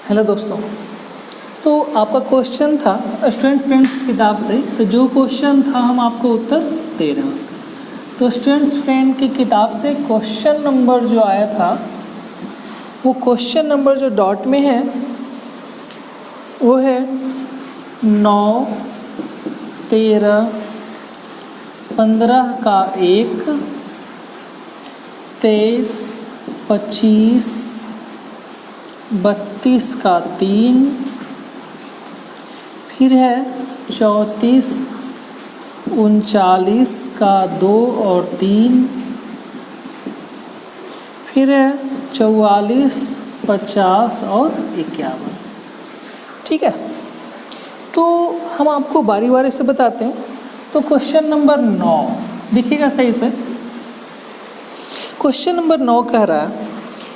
Hello दोस्तों, तो आपका क्वेश्चन था स्टूडेंट फ्रेंड्स किताब से। तो जो क्वेश्चन था हम आपको उत्तर दे रहे हैं उसका। तो स्टूडेंट्स फ्रेंड की किताब से क्वेश्चन नंबर जो आया था वो क्वेश्चन नंबर जो डॉट में है वो है 9, 13, 15 का 1, 23, 25, 32 का 3, फिर है 34, 39 का 2 और 3, फिर है 44, 50 और 51। ठीक है, तो हम आपको बारी बारी से बताते हैं। तो क्वेश्चन नंबर 9 देखिएगा सही से। क्वेश्चन नंबर 9 कह रहा है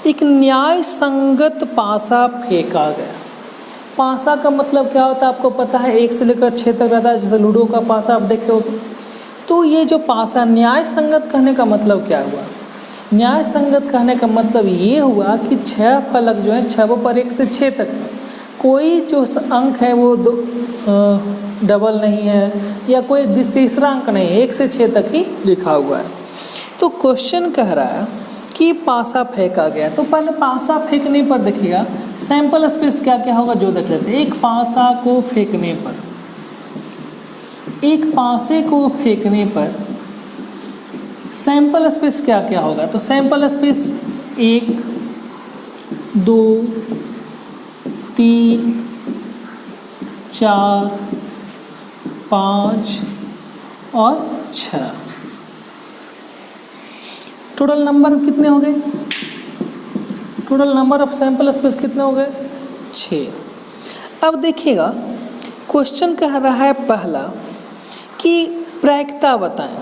एक न्याय संगत पासा फेंका गया। पासा का मतलब क्या होता है आपको पता है, 1 से लेकर 6 तक रहता है, जैसे लूडो का पासा आप देखे होगे। तो ये जो पासा न्याय संगत कहने का मतलब क्या हुआ? न्याय संगत कहने का मतलब ये हुआ कि 6 फलक जो है 6 पर 1 से 6 तक है। कोई जो अंक है वो डबल नहीं है या कोई तीसरा अंक नहीं है, 1 से 6 तक ही लिखा हुआ है। तो क्वेश्चन कह रहा है कि पासा फेंका गया। तो पहले पासा फेंकने पर देखिएगा सैंपल स्पेस क्या क्या होगा जो देख लेते हैं। एक पासा को फेंकने पर, एक पासे को फेंकने पर सैंपल स्पेस क्या क्या होगा? तो सैंपल स्पेस 1, 2, 3, 4, 5 और 6। टोटल नंबर कितने हो गए? Total number of sample space कितने हो गए? 6। अब देखिएगा क्वेश्चन कह रहा है पहला कि प्रायिकता बताएं।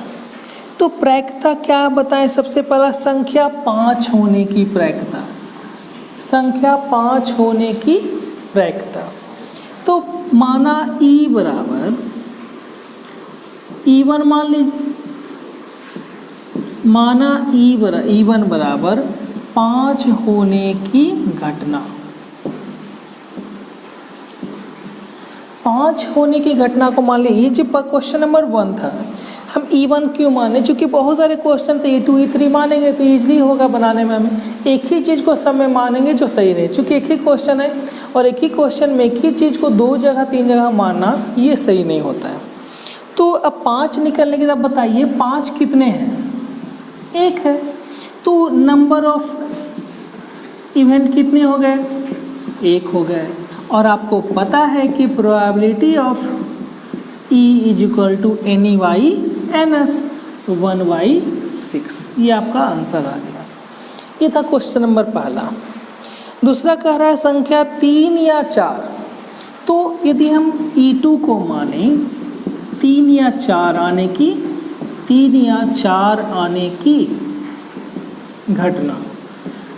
तो प्रायिकता क्या बताएं? सबसे पहला संख्या 5 होने की प्रायिकता, संख्या 5 होने की प्रायिकता। तो माना ई बराबर E1 मान लीजिए, माना E1 बराबर 5 होने की घटना। 5 होने की घटना को मान लीजिए, जो क्वेश्चन नंबर 1 था हम E1 क्यों माने? चूँकि बहुत सारे क्वेश्चन थे E2 E3 मानेंगे तो ईजिली होगा बनाने में। हमें एक ही चीज़ को सब में मानेंगे जो सही नहीं, चूँकि एक ही क्वेश्चन है और एक ही क्वेश्चन में एक ही चीज़ को 2 जगह 3 जगह मानना ये सही नहीं होता है। तो अब 5 निकलने के बाद बताइए 5 कितने हैं? 1 है। तो नंबर ऑफ इवेंट कितने हो गए? 1 हो गए। और आपको पता है कि probability of E is equal to NE/NS 1/6। ये आपका आंसर आ गया। ये था क्वेश्चन नंबर पहला। दूसरा कह रहा है संख्या 3 या 4। तो यदि हम E2 को माने 3 या 4 आने की, 3 या 4 आने की घटना।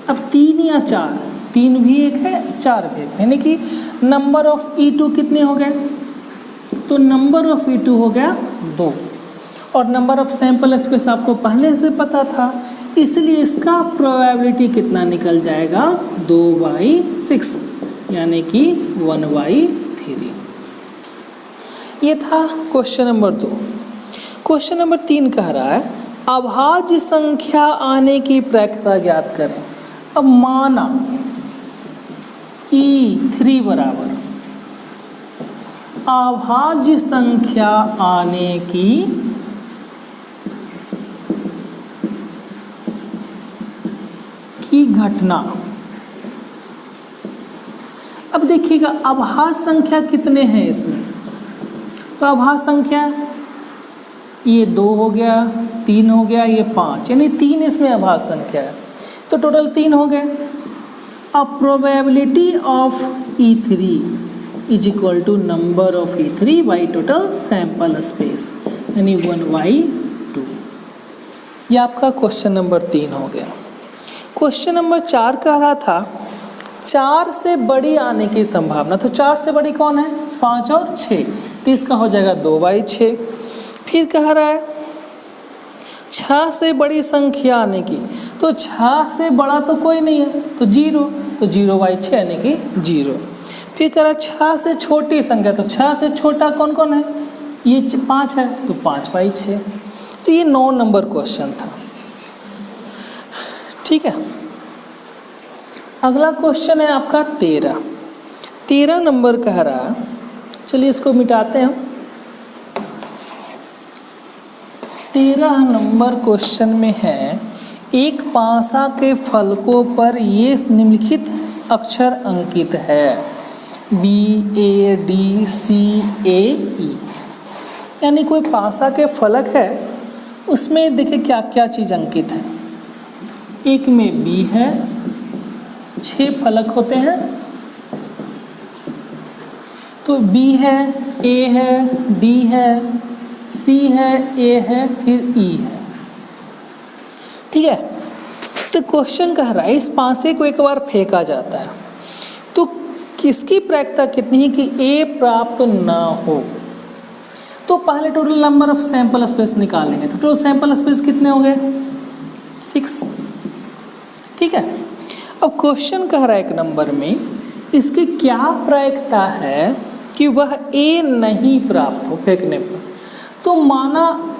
अब 3 या 4, 3 भी 1 है 4 भी 1 है, यानी कि नंबर ऑफ E2 कितने हो गए? तो नंबर ऑफ E2 हो गया 2। और नंबर ऑफ सैंपल स्पेस आपको पहले से पता था, इसलिए इसका प्रोबेबिलिटी कितना निकल जाएगा? 2/6, यानी कि 1/3। ये था क्वेश्चन नंबर 2। क्वेश्चन नंबर 3 कह रहा है अभाज्य संख्या आने की प्रायिकता ज्ञात करें। अब माना E3 बराबर अभाज्य संख्या आने की घटना। अब देखिएगा अभाज्य संख्या कितने हैं इसमें? तो अभाज्य संख्या ये 2 हो गया, 3 हो गया, ये 5, यानी 3 इसमें अभाज्य संख्या है। तो टोटल 3 हो गए। अब probability of E3 is equal to number of E3 by total sample space, यानी 1/2। ये आपका क्वेश्चन नंबर 3 हो गया। क्वेश्चन नंबर 4 कह रहा था 4 से बड़ी आने की संभावना। तो 4 से बड़ी कौन है? 5 और 6, तो इसका हो जाएगा 2/6। फिर कह रहा है 6 से बड़ी संख्या आने की। तो 6 से बड़ा तो कोई नहीं है, तो 0, तो 0/6 यानी कि 0। फिर कह रहा 6 से छोटी संख्या, तो 6 से छोटा कौन कौन है, ये 5 है तो 5/6। तो ये 9 नंबर क्वेश्चन था। ठीक है, अगला क्वेश्चन है आपका 13 नंबर कह रहा, चलिए इसको मिटाते हैं। 13 नंबर क्वेश्चन में है, एक पासा के फलकों पर ये निम्नलिखित अक्षर अंकित है, BADCAE। यानी कोई पासा के फलक है, उसमें देखिए क्या क्या चीज़ अंकित है। एक में B है, 6 फलक होते हैं, तो B है, A है, D है, C है, A है, फिर E है। ठीक है, तो क्वेश्चन कह रहा है इस पासे को एक बार फेंका जाता है तो किसकी प्रायिकता कितनी है कि A प्राप्त ना हो। तो पहले total number of sample space निकालेंगे, तो टोटल सैंपल स्पेस कितने हो गए, 6। ठीक है, अब क्वेश्चन कह रहा है एक नंबर में इसकी क्या प्रायिकता है कि वह A नहीं प्राप्त हो फेंकने पर। तो माना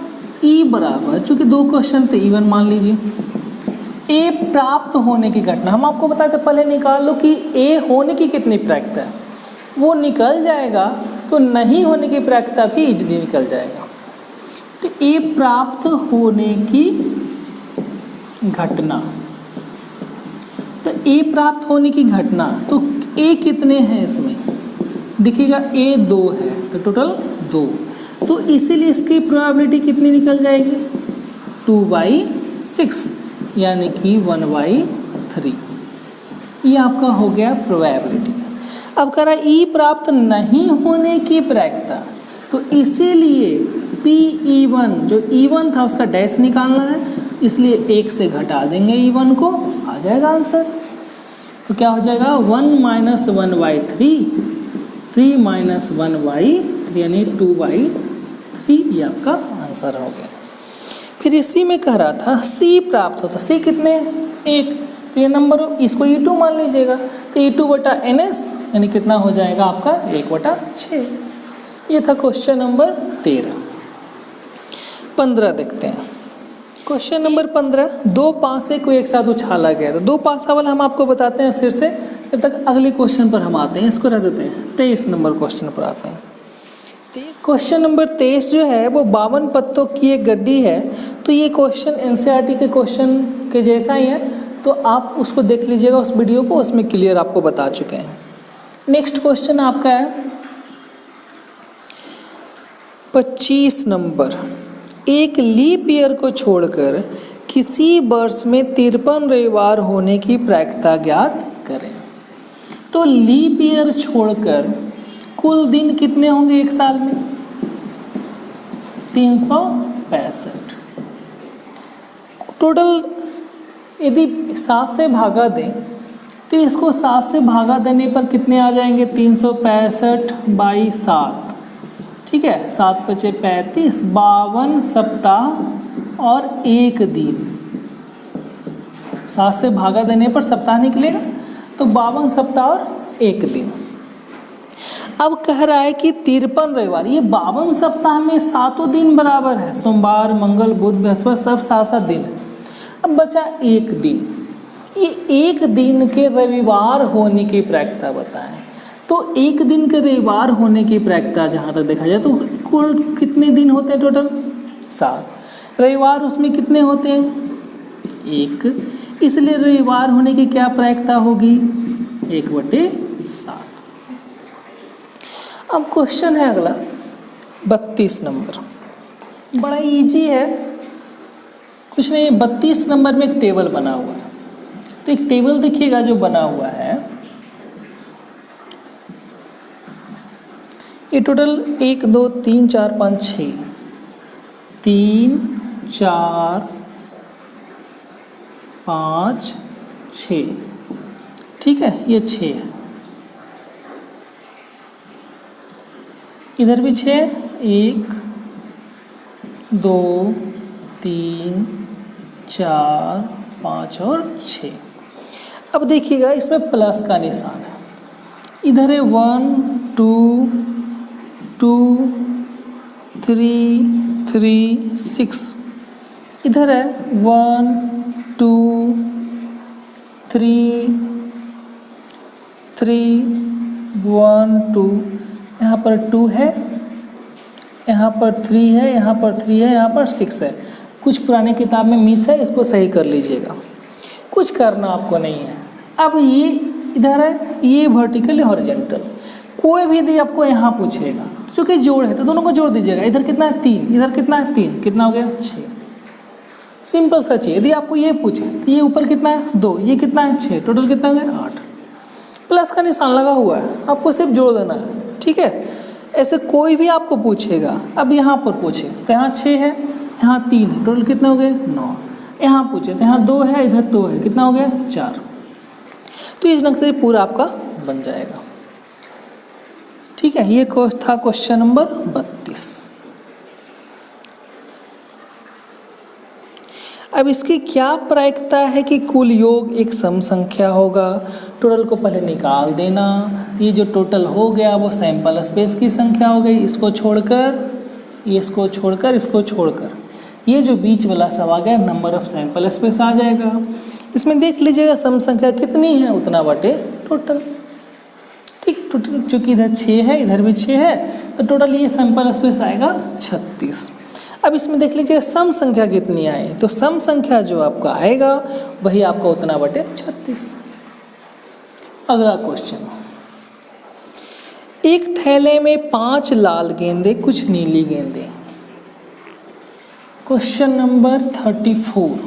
E बराबर, चूंकि 2 क्वेश्चन थे, E1 मान लीजिए। A प्राप्त होने की घटना हम आपको बताए थे, पहले निकाल लो कि A होने की कितनी प्रायिकता है, वो निकल जाएगा तो नहीं होने की प्रायिकता भी इजीली निकल जाएगा। तो A प्राप्त होने की घटना, तो A प्राप्त होने की घटना, तो A कितने हैं इसमें दिखेगा, A 2 है, तो टोटल 2। तो इसीलिए इसकी प्रोबेबिलिटी कितनी निकल जाएगी, 2/6 यानी कि 1/3। ये आपका हो गया प्रोबेबिलिटी। अब कह रहा है E प्राप्त नहीं होने की प्रायिकता, तो इसीलिए PE1 जो E1 था उसका डैश निकालना है, इसलिए 1 से घटा देंगे E1 को, आ जाएगा आंसर। तो क्या हो जाएगा 1 - 1/3, 3 - 1/3 यानी 2/3। ये आपका आंसर हो गया। फिर इसी में कह रहा था C प्राप्त हो, तो C कितने, 1, तो ये नंबर इसको E2 मान लीजिएगा, तो E2/NS यानी कितना हो जाएगा आपका 1/6। ये था क्वेश्चन नंबर 13। 15 देखते हैं। क्वेश्चन नंबर 15, 2 पासे को एक साथ उछाला गया। तो 2 पासा वाला हम आपको बताते हैं सिर से, जब तक अगले क्वेश्चन पर हम आते हैं, इसको रख देते हैं। 23 नंबर क्वेश्चन पर आते हैं। क्वेश्चन नंबर 23 जो है वो 52 पत्तों की एक गड्डी है। तो ये क्वेश्चन एनसीईआरटी के क्वेश्चन के जैसा ही है, तो आप उसको देख लीजिएगा उस वीडियो को, उसमें क्लियर आपको बता चुके हैं। नेक्स्ट क्वेश्चन आपका है 25 नंबर, एक लीप ईयर को छोड़कर किसी वर्ष में 53 रविवार होने की प्रायिकता ज्ञात करें। तो लीप ईयर छोड़कर कुल दिन कितने होंगे एक साल में, 365। टोटल यदि 7 से भागा दें तो इसको 7 से भागा देने पर कितने आ जाएंगे, 365/7। ठीक है, 7 × 5 = 35, 52 सप्ताह और 1 दिन। 7 से भागा देने पर सप्ताह निकलेगा, तो 52 सप्ताह और 1 दिन। अब कह रहा है कि 53 रविवार, ये 52 सप्ताह में 7 दिन बराबर है, सोमवार, मंगल, बुध, बृहस्पति सब 7-7 दिन है। अब बचा 1 दिन, ये 1 दिन के रविवार होने की प्रायिकता बताएं। तो 1 दिन के रविवार होने की प्रायिकता जहाँ तक देखा जाए तो कुल कितने दिन होते हैं, टोटल 7। रविवार उसमें कितने होते हैं, 1, इसलिए रविवार होने की क्या प्रायिकता होगी, 1/7। अब क्वेश्चन है अगला 32 नंबर, बड़ा इजी है, कुछ नहीं। 32 नंबर में एक टेबल बना हुआ है, तो एक टेबल देखिएगा जो बना हुआ है, ये टोटल 1 2 3 4 5 6, 3 4 5 6, ठीक है, ये 6 है, इधर भी 6, 1 2 3 4 5 और 6। अब देखिएगा इसमें प्लस का निशान है, इधर है 1 2 2 3 3 6, इधर है 1 2 3 3 1 2, यहाँ पर 2 है, यहाँ पर 3 है, यहाँ पर 3 है, यहाँ पर 6 है। कुछ पुराने किताब में मिस है, इसको सही कर लीजिएगा, कुछ करना आपको नहीं है। अब ये इधर है, ये वर्टिकल है हॉरिजॉन्टल, कोई भी यदि आपको यहाँ पूछेगा चूँकि जोड़ है तो दोनों को जोड़ दीजिएगा। इधर कितना है 3, इधर कितना है 3, कितना हो गया 6। सिंपल सा चाहिए। यदि आपको ये पूछे तो ये ऊपर कितना है 2, ये कितना है 6, टोटल कितना हो गया 8। प्लस का निशान लगा हुआ है, आपको सिर्फ जोड़ देना है, ठीक है। ऐसे कोई भी आपको पूछेगा, अब यहाँ पर पूछे तो यहाँ 6 है, यहाँ 3 है, टोटल कितने हो गए 9। यहाँ पूछे तो यहाँ 2 है, इधर 2 है, कितना हो गया 4। तो इस ढंग से पूरा आपका बन जाएगा, ठीक है। ये था क्वेश्चन नंबर 32। अब इसकी क्या प्रायिकता है कि कुल योग एक सम संख्या होगा। टोटल को पहले निकाल देना, ये जो टोटल हो गया वो सैंपल स्पेस की संख्या हो गई, इसको छोड़कर, इसको छोड़कर, इसको छोड़कर, ये जो बीच वाला सब आ गया नंबर ऑफ सैंपल स्पेस आ जाएगा। इसमें देख लीजिएगा सम संख्या कितनी है उतना बटे टोटल, ठीक। चूँकि इधर 6 है, इधर भी 6 है, तो टोटल ये सैंपल स्पेस आएगा 36। अब इसमें देख लीजिए सम संख्या कितनी आए, तो सम संख्या जो आपका आएगा वही आपका उतना बटे 36। अगला क्वेश्चन, एक थैले में 5 लाल गेंदे, कुछ नीली गेंदे। Question number 34।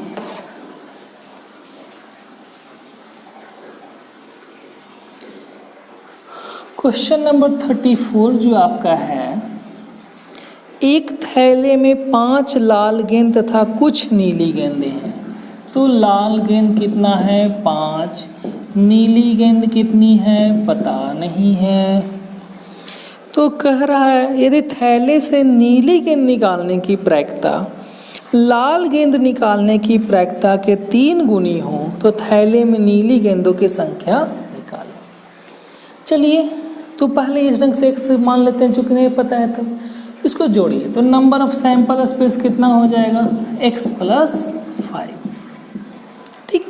क्वेश्चन नंबर 34 जो आपका है, एक थैले में 5 लाल गेंद तथा कुछ नीली गेंदें हैं। तो लाल गेंद कितना है 5, नीली गेंद कितनी है पता नहीं है। तो कह रहा है यदि थैले से नीली गेंद निकालने की प्रायिकता लाल गेंद निकालने की प्रायिकता के 3 गुनी हो तो थैले में नीली गेंदों की संख्या निकालो। चलिए तो पहले इस ढंग से x मान लेते हैं, चूँकि नहीं पता है तब इसको जोड़िए, तो नंबर ऑफ सैंपल स्पेस कितना हो जाएगा x + 5, ठीक।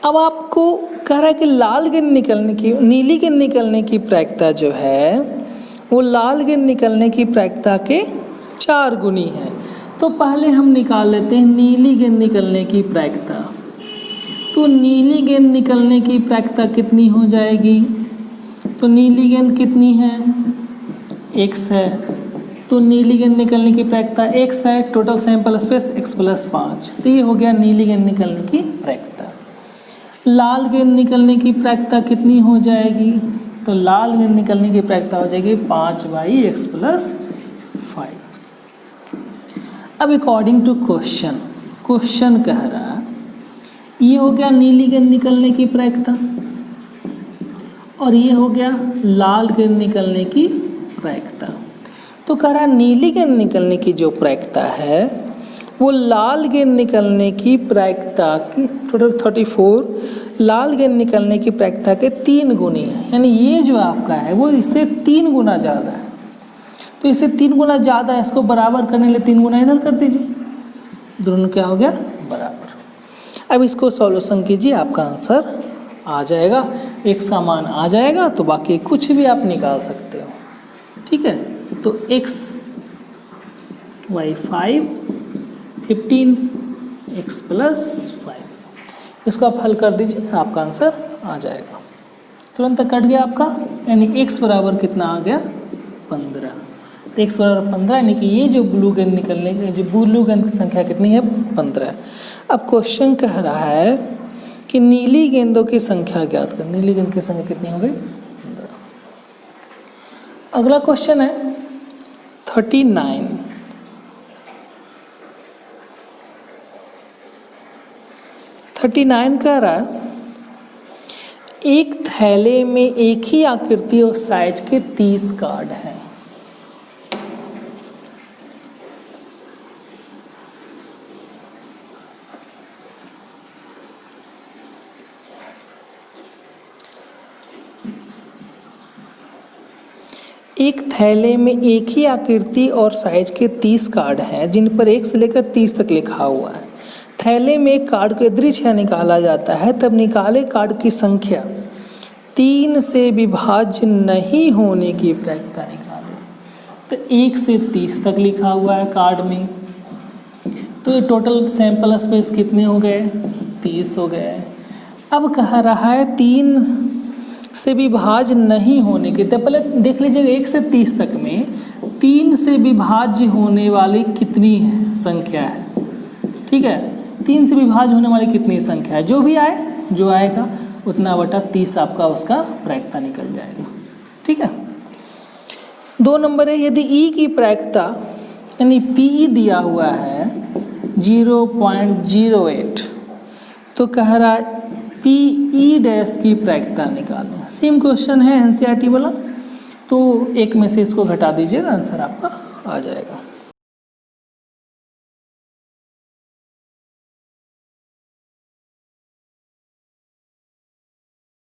अब आपको कह रहा है कि लाल गेंद निकलने की, नीली गेंद निकलने की प्रायिकता जो है वो लाल गेंद निकलने की प्रायिकता के 4 गुनी है। तो पहले हम निकाल लेते हैं नीली गेंद निकलने की प्रायिकता। तो नीली गेंद निकलने की प्रायिकता कितनी हो जाएगी, तो नीली गेंद कितनी है x है, तो नीली गेंद निकलने की प्रायिकता x है, टोटल सैंपल स्पेस x + 5, तो ये हो गया नीली गेंद निकलने की प्रायिकता। लाल गेंद निकलने की प्रायिकता कितनी हो जाएगी, तो लाल गेंद निकलने की प्रायिकता हो जाएगी 5/x + 5। अब अकॉर्डिंग टू क्वेश्चन कह रहा है ये हो गया नीली गेंद निकलने की प्रायिकता और ये हो गया लाल गेंद निकलने की प्रायिकता। तो कह रहा नीली गेंद निकलने की जो प्रायिकता है वो लाल गेंद निकलने की प्रायिकता की, टोटल 34, लाल गेंद निकलने की प्रायिकता के 3 गुनी है, यानी ये जो आपका है वो इससे 3 गुना ज़्यादा है। तो इससे 3 गुना ज़्यादा है, इसको बराबर करने के लिए 3 गुना इधर कर दीजिए, दोनों क्या हो गया बराबर। अब इसको सॉल्यूशन कीजिए, आपका आंसर आ जाएगा, एक समान आ जाएगा, तो बाकी कुछ भी आप निकाल सकते हो, ठीक है। तो x y 5 15 x + 5, इसको आप हल कर दीजिए, आपका आंसर आ जाएगा। तुरंत कट गया आपका, यानी x बराबर कितना आ गया 15। तो x बराबर 15, यानी कि ये जो ब्लू गेंद निकलने की, जो ब्लू गेंद की संख्या कितनी है 15। अब क्वेश्चन कह रहा है कि नीली गेंदों की संख्या ज्ञात कर। नीली गेंद की संख्या कितनी हो गई 15। अगला क्वेश्चन है 39। कह रहा है एक थैले में एक ही आकृति और साइज के 30 कार्ड हैं। एक थैले में एक ही आकृति और साइज के 30 कार्ड हैं जिन पर 1 से लेकर 30 तक लिखा हुआ है। थैले में एक कार्ड को यदि छह निकाला जाता है तब निकाले कार्ड की संख्या 3 से विभाज्य नहीं होने की प्रायिकता निकालें। तो 1 से 30 तक लिखा हुआ है कार्ड में, तो ये टोटल सैंपल स्पेस कितने हो गए? 30 हो गए। अब कह रहा है 3 से विभाज्य नहीं होने की, तो पहले देख लीजिएगा 1 से 30 तक में 3 से विभाज्य होने वाली कितनी है संख्या है। ठीक है, 3 से विभाज्य होने वाली कितनी संख्या है, जो भी आए, जो आएगा उतना बटा 30 आपका उसका प्रायिकता निकल जाएगा। ठीक है। 2 नंबर है, यदि ई की प्रायिकता यानी पी दिया हुआ है 0.08 तो कह रहा है पी ई डैश की प्रायिकता निकालें। सेम क्वेश्चन है एनसीईआरटी वाला, तो एक में से इसको घटा दीजिएगा, आंसर आपका आ जाएगा।